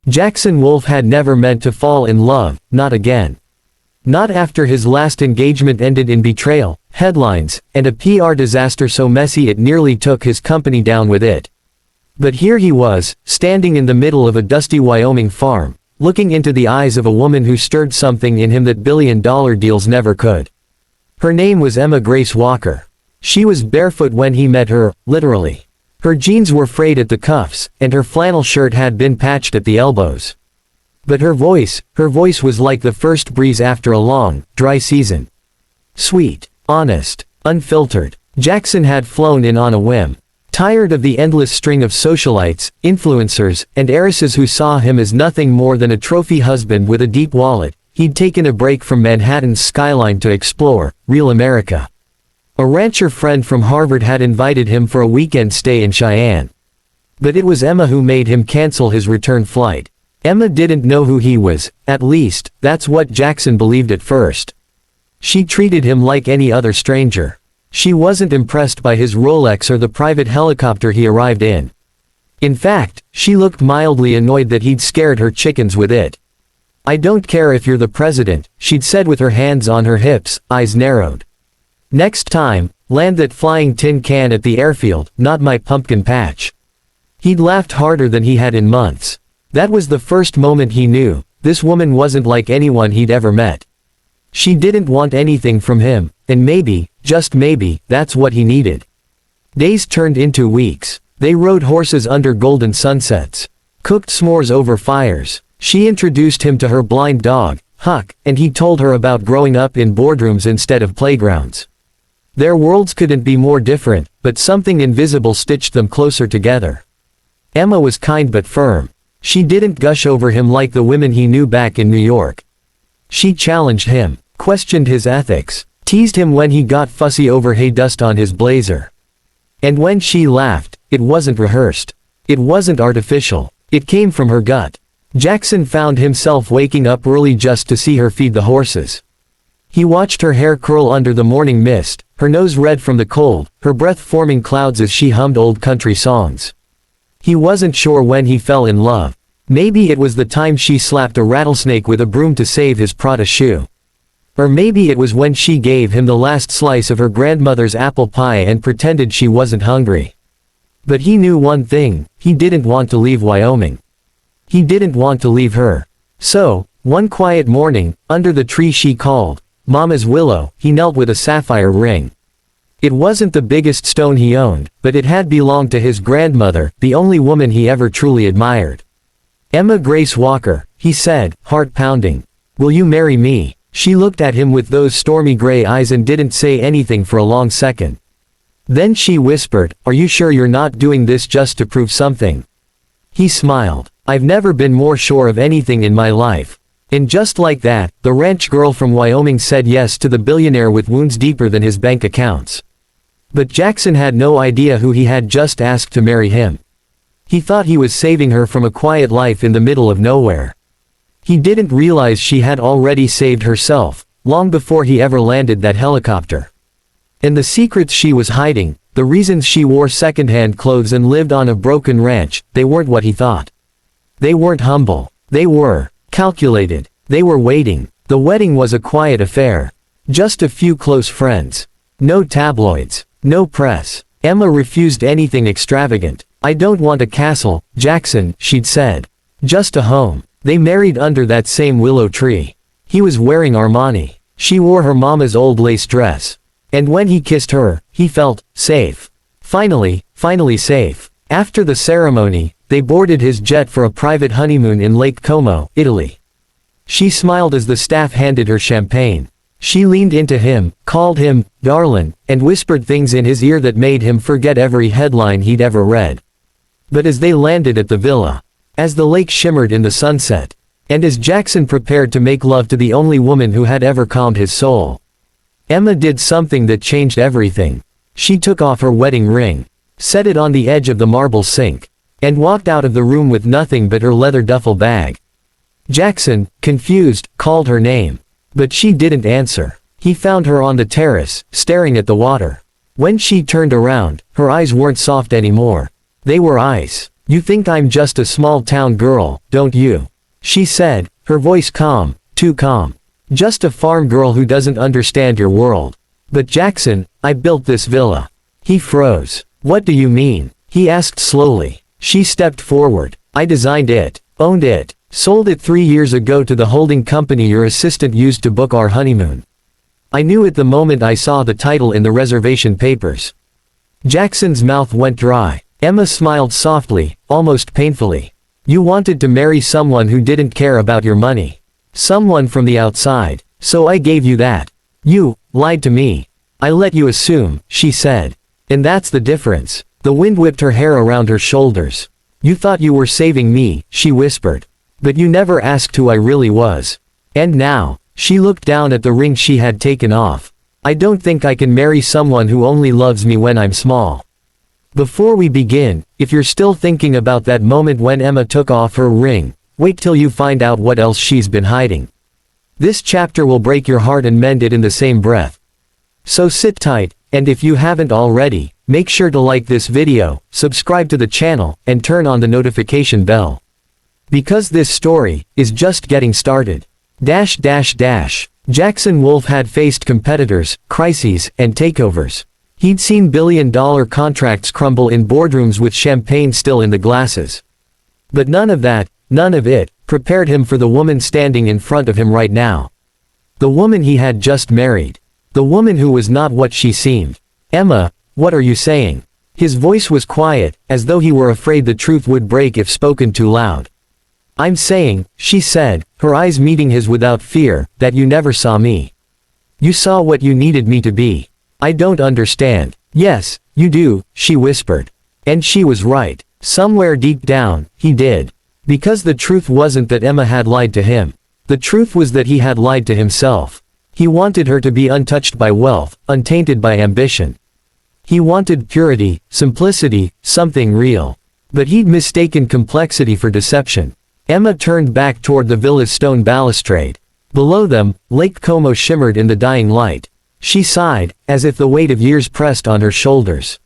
Jackson Wolf had never meant to fall in love, not again. Not after his last engagement ended in betrayal, headlines, and a PR disaster so messy it nearly took his company down with it. But here he was, standing in the middle of a dusty Wyoming farm, looking into the eyes of a woman who stirred something in him that billion-dollar deals never could. Her name was Emma Grace Walker. She was barefoot when he met her, literally. Her jeans were frayed at the cuffs, and her flannel shirt had been patched at the elbows. But her voice was like the first breeze after a long, dry season. Sweet, honest, unfiltered. Jackson had flown in on a whim. Tired of the endless string of socialites, influencers, and heiresses who saw him as nothing more than a trophy husband with a deep wallet, he'd taken a break from Manhattan's skyline to explore real America. A rancher friend from Harvard had invited him for a weekend stay in Cheyenne. But it was Emma who made him cancel his return flight. Emma didn't know who he was, at least, that's what Jackson believed at first. She treated him like any other stranger. She wasn't impressed by his Rolex or the private helicopter he arrived in. In fact, she looked mildly annoyed that he'd scared her chickens with it. "I don't care if you're the president," she'd said with her hands on her hips, eyes narrowed. "Next time, land that flying tin can at the airfield, not my pumpkin patch." He'd laughed harder than he had in months. That was the first moment he knew, this woman wasn't like anyone he'd ever met. She didn't want anything from him, and maybe, just maybe, that's what he needed. Days turned into weeks. They rode horses under golden sunsets. Cooked s'mores over fires. She introduced him to her blind dog, Huck, and he told her about growing up in boardrooms instead of playgrounds. Their worlds couldn't be more different, but something invisible stitched them closer together. Emma was kind but firm. She didn't gush over him like the women he knew back in New York. She challenged him, questioned his ethics, teased him when he got fussy over hay dust on his blazer. And when she laughed, it wasn't rehearsed. It wasn't artificial. It came from her gut. Jackson found himself waking up early just to see her feed the horses. He watched her hair curl under the morning mist, her nose red from the cold, her breath forming clouds as she hummed old country songs. He wasn't sure when he fell in love. Maybe it was the time she slapped a rattlesnake with a broom to save his Prada shoe. Or maybe it was when she gave him the last slice of her grandmother's apple pie and pretended she wasn't hungry. But he knew one thing, he didn't want to leave Wyoming. He didn't want to leave her. So, one quiet morning, under the tree she called Mama's willow, he knelt with a sapphire ring. It wasn't the biggest stone he owned, but it had belonged to his grandmother, the only woman he ever truly admired. "Emma Grace Walker," he said, heart pounding. "Will you marry me?" She looked at him with those stormy gray eyes and didn't say anything for a long second. Then she whispered, "Are you sure you're not doing this just to prove something?" He smiled. "I've never been more sure of anything in my life." And just like that, the ranch girl from Wyoming said yes to the billionaire with wounds deeper than his bank accounts. But Jackson had no idea who he had just asked to marry him. He thought he was saving her from a quiet life in the middle of nowhere. He didn't realize she had already saved herself, long before he ever landed that helicopter. And the secrets she was hiding, the reasons she wore secondhand clothes and lived on a broken ranch, they weren't what he thought. They weren't humble. They were calculated. They were waiting. The wedding was a quiet affair. Just a few close friends. No tabloids. No press. Emma refused anything extravagant. "I don't want a castle, Jackson," she'd said. "Just a home." They married under that same willow tree. He was wearing Armani. She wore her mama's old lace dress. And when he kissed her, he felt safe. Finally safe. After the ceremony, they boarded his jet for a private honeymoon in Lake Como, Italy. She smiled as the staff handed her champagne. She leaned into him, called him darlin', and whispered things in his ear that made him forget every headline he'd ever read. But as they landed at the villa, as the lake shimmered in the sunset, and as Jackson prepared to make love to the only woman who had ever calmed his soul, Emma did something that changed everything. She took off her wedding ring, set it on the edge of the marble sink, and walked out of the room with nothing but her leather duffel bag. Jackson, confused, called her name. But she didn't answer. He found her on the terrace, staring at the water. When she turned around, her eyes weren't soft anymore. They were ice. You think I'm just a small town girl, don't you? She said, her voice calm, too calm. Just a farm girl who doesn't understand your world. But Jackson, I built this villa. He froze. What do you mean? He asked slowly. She stepped forward. I designed it, owned it, sold it 3 years ago to the holding company your assistant used to book our honeymoon. I knew it the moment I saw the title in the reservation papers. Jackson's mouth went dry. Emma smiled softly, almost painfully. You wanted to marry someone who didn't care about your money. Someone from the outside. So I gave you that. You lied to me. I let you assume, she said. And that's the difference. The wind whipped her hair around her shoulders. You thought you were saving me, she whispered. But you never asked who I really was. And now, she looked down at the ring she had taken off. I don't think I can marry someone who only loves me when I'm small. Before we begin, if you're still thinking about that moment when Emma took off her ring, wait till you find out what else she's been hiding. This chapter will break your heart and mend it in the same breath. So sit tight, and if you haven't already, make sure to like this video, subscribe to the channel, and turn on the notification bell. Because this story is just getting started. Jackson Wolf had faced competitors, crises, and takeovers. He'd seen billion-dollar contracts crumble in boardrooms with champagne still in the glasses. But none of it, prepared him for the woman standing in front of him right now. The woman he had just married. The woman who was not what she seemed. Emma, what are you saying? His voice was quiet, as though he were afraid the truth would break if spoken too loud. I'm saying, she said, her eyes meeting his without fear, that you never saw me. You saw what you needed me to be. I don't understand. Yes, you do, she whispered. And she was right. Somewhere deep down, he did. Because the truth wasn't that Emma had lied to him. The truth was that he had lied to himself. He wanted her to be untouched by wealth, untainted by ambition. He wanted purity, simplicity, something real. But he'd mistaken complexity for deception. Emma turned back toward the villa's stone balustrade. Below them, Lake Como shimmered in the dying light. She sighed, as if the weight of years pressed on her shoulders.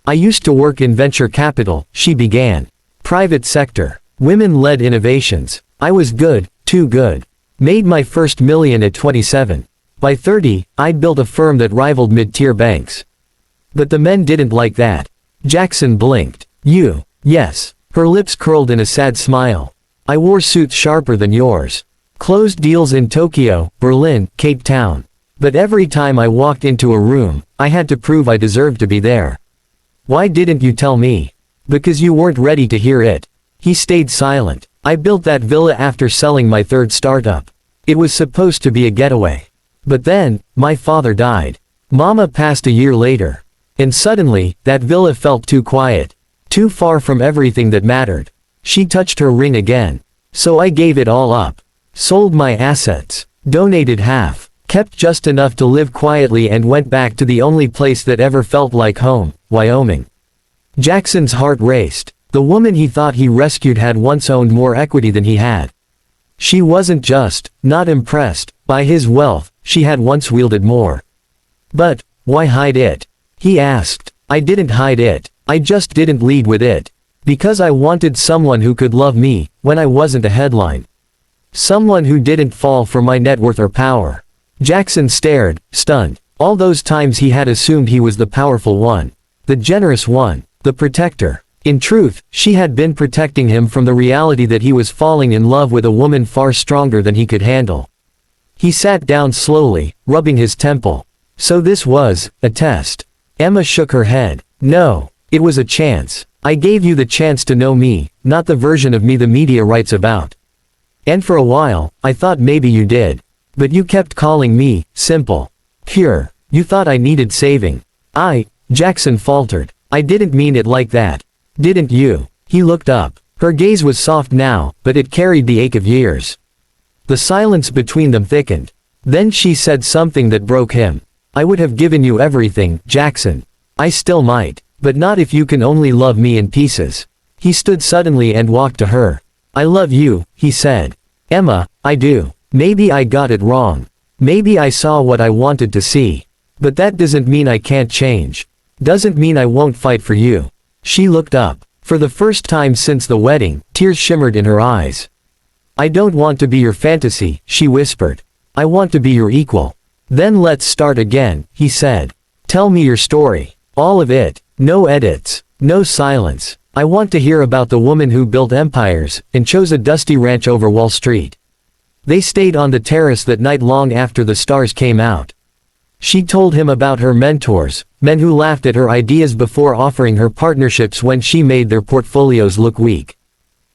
I used to work in venture capital, she began. Private sector. Women-led innovations. I was good, too good. Made my first million at 27. By 30, I'd built a firm that rivaled mid-tier banks. But the men didn't like that. Jackson blinked. You. Yes. Her lips curled in a sad smile. I wore suits sharper than yours. Closed deals in Tokyo, Berlin, Cape Town. But every time I walked into a room, I had to prove I deserved to be there. Why didn't you tell me? Because you weren't ready to hear it. He stayed silent. I built that villa after selling my third startup. It was supposed to be a getaway. But then, my father died. Mama passed a year later. And suddenly, that villa felt too quiet. Too far from everything that mattered. She touched her ring again. So I gave it all up. Sold my assets. Donated half. Kept just enough to live quietly and went back to the only place that ever felt like home, Wyoming. Jackson's heart raced. The woman he thought he rescued had once owned more equity than he had. She wasn't just, not impressed, by his wealth, she had once wielded more. But, why hide it? He asked. I didn't hide it. I just didn't lead with it. Because I wanted someone who could love me, when I wasn't a headline. Someone who didn't fall for my net worth or power. Jackson stared, stunned. All those times he had assumed he was the powerful one. The generous one. The protector. In truth, she had been protecting him from the reality that he was falling in love with a woman far stronger than he could handle. He sat down slowly, rubbing his temple. So this was a test. Emma shook her head. No. It was a chance. I gave you the chance to know me, not the version of me the media writes about. And for a while, I thought maybe you did. But you kept calling me, simple. Pure. You thought I needed saving. Jackson faltered. I didn't mean it like that. Didn't you? He looked up. Her gaze was soft now, but it carried the ache of years. The silence between them thickened. Then she said something that broke him. I would have given you everything, Jackson. I still might. But not if you can only love me in pieces. He stood suddenly and walked to her. I love you, he said. Emma, I do. Maybe I got it wrong. Maybe I saw what I wanted to see. But that doesn't mean I can't change. Doesn't mean I won't fight for you. She looked up. For the first time since the wedding, tears shimmered in her eyes. "I don't want to be your fantasy," she whispered. "I want to be your equal." "Then let's start again," he said. "Tell me your story. All of it. No edits. No silence. I want to hear about the woman who built empires, and chose a dusty ranch over Wall Street." They stayed on the terrace that night long after the stars came out. She told him about her mentors, men who laughed at her ideas before offering her partnerships when she made their portfolios look weak.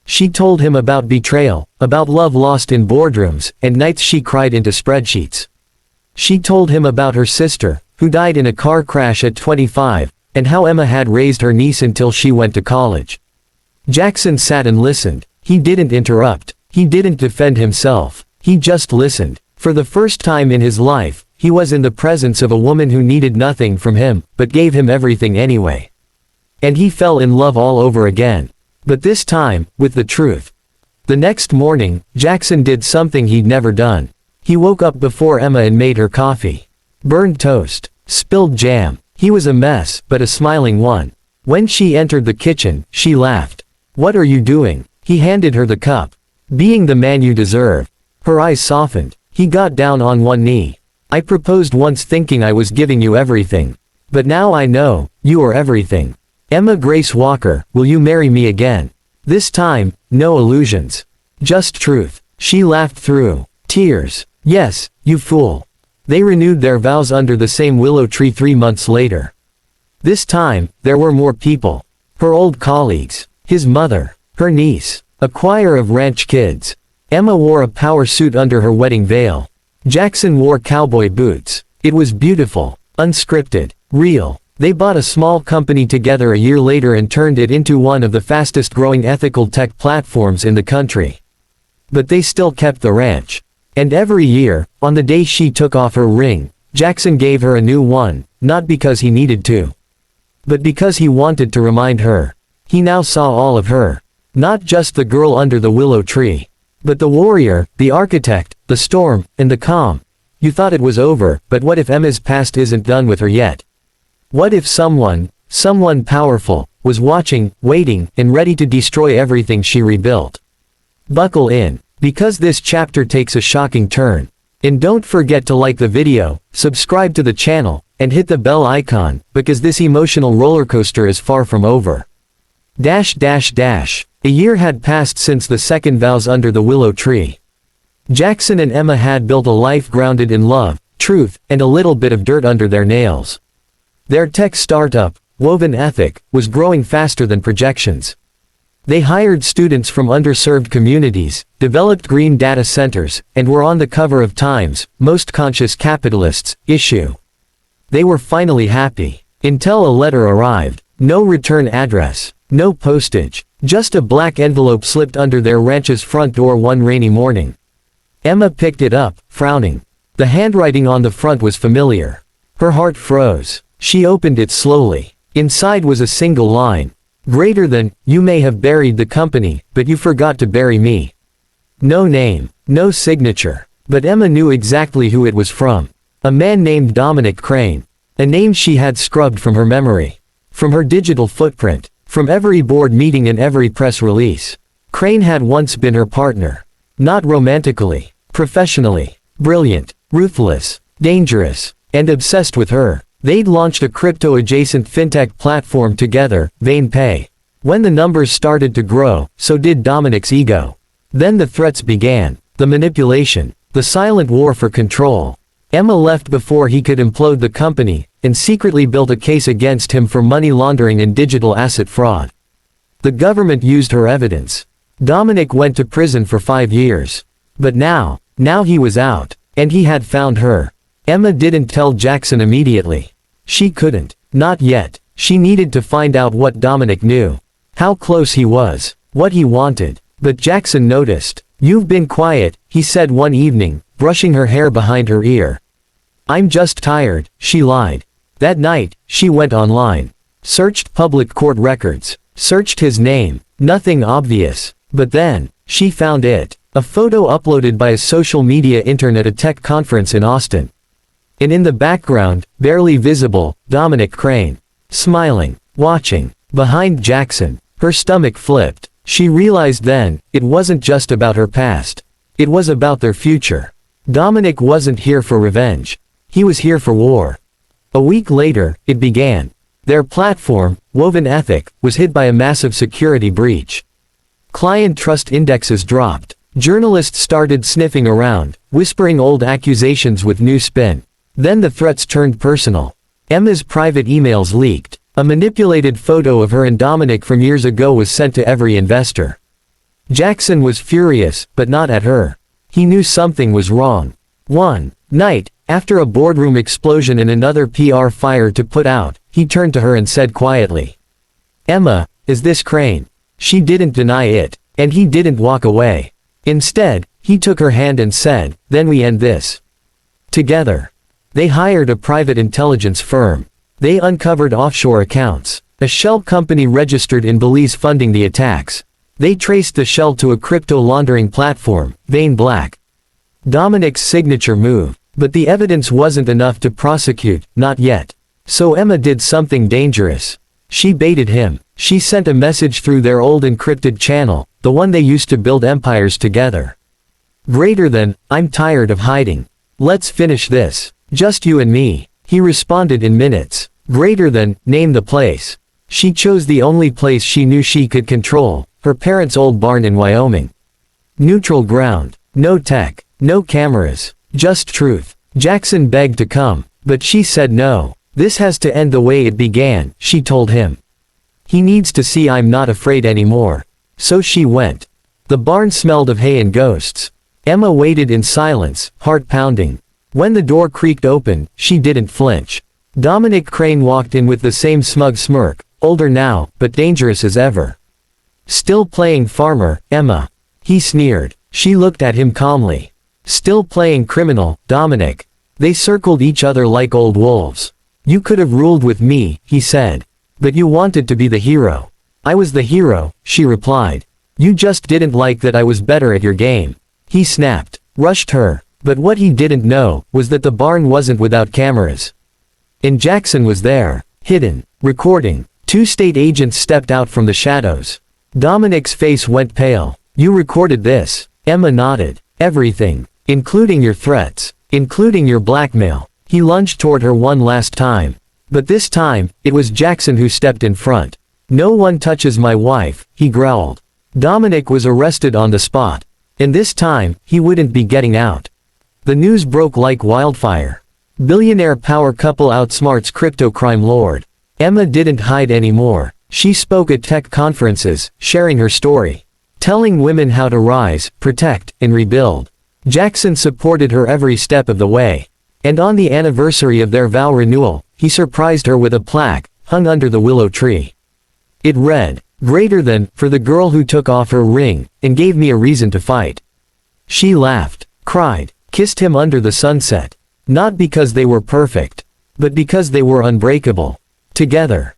She told him about betrayal, about love lost in boardrooms, and nights she cried into spreadsheets. She told him about her sister, who died in a car crash at 25, and how Emma had raised her niece until she went to college. Jackson sat and listened. He didn't interrupt. He didn't defend himself. He just listened. For the first time in his life, he was in the presence of a woman who needed nothing from him, but gave him everything anyway. And he fell in love all over again. But this time, with the truth. The next morning, Jackson did something he'd never done. He woke up before Emma and made her coffee. Burned toast. Spilled jam. He was a mess, but a smiling one. When she entered the kitchen, she laughed. "What are you doing?" He handed her the cup. "Being the man you deserve." Her eyes softened. He got down on one knee. "I proposed once thinking I was giving you everything. But now I know, you are everything. Emma Grace Walker, will you marry me again? This time, no illusions. Just truth." She laughed through tears. "Yes, you fool." They renewed their vows under the same willow tree 3 months later. This time, there were more people. Her old colleagues. His mother. Her niece. A choir of ranch kids. Emma wore a power suit under her wedding veil. Jackson wore cowboy boots. It was beautiful. Unscripted. Real. They bought a small company together a year later and turned it into one of the fastest growing ethical tech platforms in the country. But they still kept the ranch. And every year, on the day she took off her ring, Jackson gave her a new one, not because he needed to, but because he wanted to remind her. He now saw all of her. Not just the girl under the willow tree, but the warrior, the architect, the storm, and the calm. You thought it was over, but what if Emma's past isn't done with her yet? What if someone powerful, was watching, waiting, and ready to destroy everything she rebuilt? Buckle in. Because this chapter takes a shocking turn. And don't forget to like the video, subscribe to the channel, and hit the bell icon, because this emotional roller coaster is far from over. A year had passed since the second vows under the willow tree. Jackson and Emma had built a life grounded in love, truth, and a little bit of dirt under their nails. Their tech startup, Woven Ethic, was growing faster than projections. They hired students from underserved communities, developed green data centers, and were on the cover of Time's Most Conscious Capitalists issue. They were finally happy. Until a letter arrived. No return address. No postage. Just a black envelope slipped under their ranch's front door one rainy morning. Emma picked it up, frowning. The handwriting on the front was familiar. Her heart froze. She opened it slowly. Inside was a single line. Greater than, "You may have buried the company, but you forgot to bury me." No name. No signature. But Emma knew exactly who it was from. A man named Dominic Crane. A name she had scrubbed from her memory. From her digital footprint. From every board meeting and every press release. Crane had once been her partner. Not romantically. Professionally. Brilliant. Ruthless. Dangerous. And obsessed with her. They'd launched a crypto-adjacent fintech platform together, VanePay. When the numbers started to grow, so did Dominic's ego. Then the threats began. The manipulation. The silent war for control. Emma left before he could implode the company, and secretly built a case against him for money laundering and digital asset fraud. The government used her evidence. Dominic went to prison for 5 years. But now he was out, and he had found her. Emma didn't tell Jackson immediately. She couldn't. Not yet. She needed to find out what Dominic knew. How close he was. What he wanted. But Jackson noticed. "You've been quiet," he said one evening, brushing her hair behind her ear. "I'm just tired," she lied. That night, she went online. Searched public court records. Searched his name. Nothing obvious. But then, she found it. A photo uploaded by a social media intern at a tech conference in Austin. And in the background, barely visible, Dominic Crane. Smiling. Watching. Behind Jackson. Her stomach flipped. She realized then, it wasn't just about her past. It was about their future. Dominic wasn't here for revenge. He was here for war. A week later, it began. Their platform, Woven Ethic, was hit by a massive security breach. Client trust indexes dropped. Journalists started sniffing around, whispering old accusations with new spin. Then the threats turned personal. Emma's private emails leaked. A manipulated photo of her and Dominic from years ago was sent to every investor. Jackson was furious, but not at her. He knew something was wrong. One night, after a boardroom explosion and another PR fire to put out, he turned to her and said quietly, "Emma, is this Crane?" She didn't deny it, and he didn't walk away. Instead, he took her hand and said, "Then we end this together." They hired a private intelligence firm. They uncovered offshore accounts. A shell company registered in Belize funding the attacks. They traced the shell to a crypto laundering platform, Vein Black. Dominic's signature move. But the evidence wasn't enough to prosecute, not yet. So Emma did something dangerous. She baited him. She sent a message through their old encrypted channel, the one they used to build empires together. "Greater than, I'm tired of hiding. Let's finish this. Just you and me." He responded in minutes. "Greater than, name the place." She chose the only place she knew she could control, her parents' old barn in Wyoming. Neutral ground. No tech. No cameras. Just truth. Jackson begged to come, but she said no. "This has to end the way it began," she told him. "He needs to see I'm not afraid anymore." So she went. The barn smelled of hay and ghosts. Emma waited in silence, heart pounding. When the door creaked open, she didn't flinch. Dominic Crane walked in with the same smug smirk, older now, but dangerous as ever. "Still playing farmer, Emma?" He sneered. She looked at him calmly. "Still playing criminal, Dominic?" They circled each other like old wolves. "You could have ruled with me," he said. "But you wanted to be the hero." "I was the hero," she replied. "You just didn't like that I was better at your game." He snapped. Rushed her. But what he didn't know, was that the barn wasn't without cameras. And Jackson was there. Hidden. Recording. 2 state agents stepped out from the shadows. Dominic's face went pale. "You recorded this?" Emma nodded. "Everything. Including your threats. Including your blackmail." He lunged toward her one last time. But this time, it was Jackson who stepped in front. "No one touches my wife," he growled. Dominic was arrested on the spot. And this time, he wouldn't be getting out. The news broke like wildfire. Billionaire power couple outsmarts crypto crime lord. Emma didn't hide anymore. She spoke at tech conferences, sharing her story. Telling women how to rise, protect, and rebuild. Jackson supported her every step of the way. And on the anniversary of their vow renewal, he surprised her with a plaque, hung under the willow tree. It read, "Greater than, for the girl who took off her ring, and gave me a reason to fight." She laughed, cried, kissed him under the sunset. Not because they were perfect, but because they were unbreakable. Together.